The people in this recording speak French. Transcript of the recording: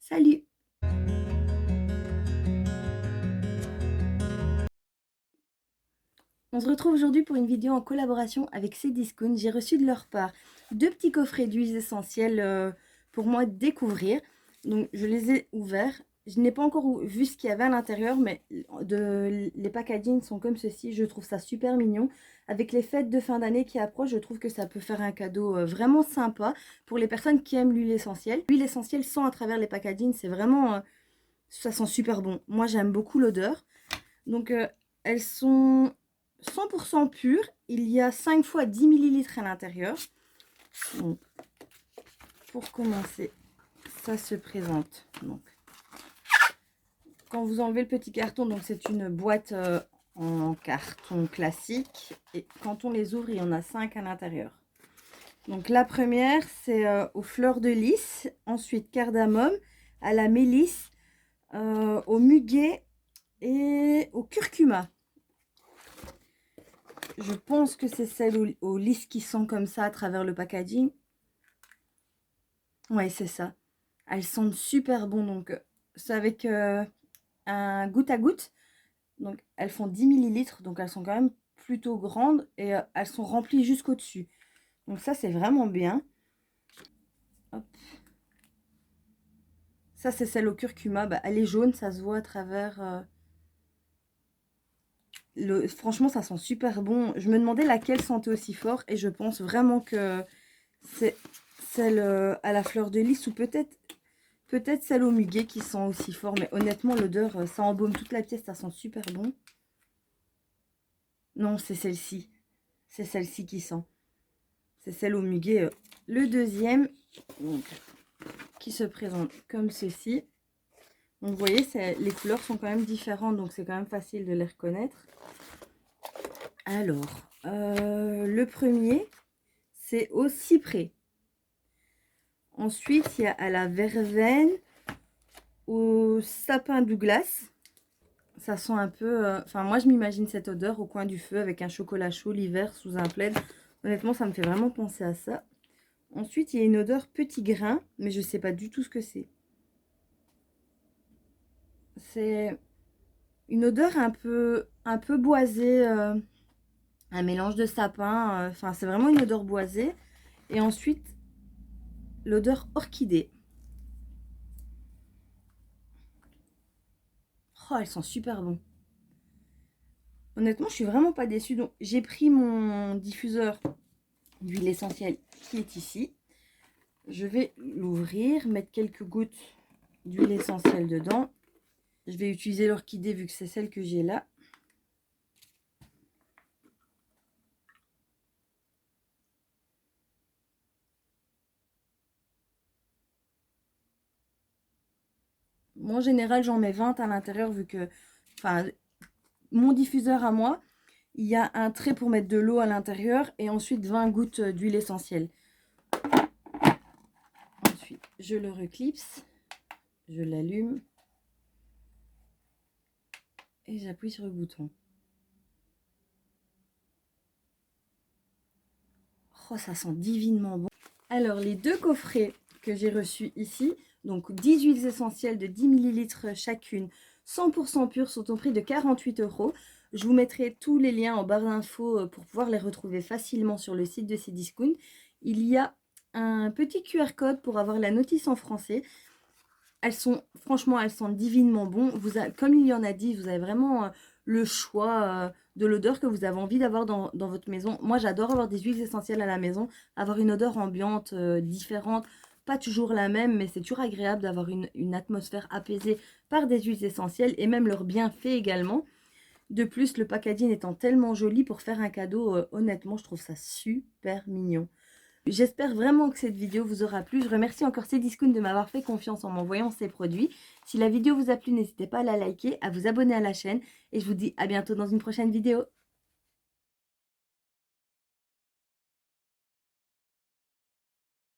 Salut! On se retrouve aujourd'hui pour une vidéo en collaboration avec Cdiscount. J'ai reçu de leur part 2 petits coffrets d'huiles essentielles pour moi découvrir. Donc je les ai ouverts. Je n'ai pas encore vu ce qu'il y avait à l'intérieur, mais les packagings sont comme ceci. Je trouve ça super mignon. Avec les fêtes de fin d'année qui approchent, je trouve que ça peut faire un cadeau vraiment sympa pour les personnes qui aiment l'huile essentielle. L'huile essentielle sent à travers les packagings, c'est vraiment... ça sent super bon. Moi j'aime beaucoup l'odeur. Donc elles sont 100% pures. Il y a 5 fois 10 millilitres à l'intérieur. Donc, pour commencer, ça se présente. Donc, quand vous enlevez le petit carton, donc c'est une boîte en carton classique. Et quand on les ouvre, il y en a 5 à l'intérieur. Donc la première, c'est aux fleurs de lys. Ensuite, cardamome, à la mélisse, au muguet et au curcuma. Je pense que c'est celle au lys qui sent comme ça à travers le packaging. Ouais, c'est ça. Elles sentent super bon. Donc, c'est avec un goutte à goutte. Donc, elles font 10 millilitres. Donc, elles sont quand même plutôt grandes. Et elles sont remplies jusqu'au dessus. Donc, ça, c'est vraiment bien. Hop. Ça, c'est celle au curcuma. Bah, elle est jaune. Ça se voit à travers... Franchement, ça sent super bon. Je me demandais laquelle sentait aussi fort. Et je pense vraiment que c'est celle à la fleur de lys. Ou peut-être celle au muguet qui sent aussi fort. Mais honnêtement, l'odeur, ça embaume toute la pièce. Ça sent super bon. Non, c'est celle-ci. C'est celle-ci qui sent. C'est celle au muguet. Le deuxième, donc, qui se présente comme ceci. Donc, vous voyez, les couleurs sont quand même différentes. Donc, c'est quand même facile de les reconnaître. Alors, le premier, c'est au cyprès. Ensuite, il y a à la verveine, au sapin Douglas. Ça sent un peu... Enfin, moi, je m'imagine cette odeur au coin du feu avec un chocolat chaud l'hiver sous un plaid. Honnêtement, ça me fait vraiment penser à ça. Ensuite, il y a une odeur petit grain, mais je ne sais pas du tout ce que c'est. C'est une odeur un peu boisée, un mélange de sapin. Enfin, c'est vraiment une odeur boisée. Et ensuite, l'odeur orchidée. Oh, elles sont super bon. Honnêtement, je suis vraiment pas déçue. Donc, j'ai pris mon diffuseur d'huile essentielle qui est ici. Je vais l'ouvrir, mettre quelques gouttes d'huile essentielle dedans. Je vais utiliser l'orchidée vu que c'est celle que j'ai là. Moi, en général, j'en mets 20 à l'intérieur vu que... Enfin, mon diffuseur à moi, il y a un trait pour mettre de l'eau à l'intérieur et ensuite 20 gouttes d'huile essentielle. Ensuite, je le reclipse, je l'allume et j'appuie sur le bouton. Oh, ça sent divinement bon. Alors, les 2 coffrets que j'ai reçus ici, donc 10 huiles essentielles de 10 ml chacune, 100% pures, sont au prix de 48 €. Je vous mettrai tous les liens en barre d'infos pour pouvoir les retrouver facilement sur le site de Cdiscount. Il y a un petit QR code pour avoir la notice en français. Franchement, elles sont divinement bon. Comme il y en a dit, vous avez vraiment le choix de l'odeur que vous avez envie d'avoir dans votre maison. Moi, j'adore avoir des huiles essentielles à la maison, avoir une odeur ambiante différente, pas toujours la même, mais c'est toujours agréable d'avoir une atmosphère apaisée par des huiles essentielles et même leurs bienfaits également. De plus, le packaging étant tellement joli pour faire un cadeau, honnêtement, je trouve ça super mignon. J'espère vraiment que cette vidéo vous aura plu. Je remercie encore Cdiscount de m'avoir fait confiance en m'envoyant ces produits. Si la vidéo vous a plu, n'hésitez pas à la liker, à vous abonner à la chaîne. Et je vous dis à bientôt dans une prochaine vidéo.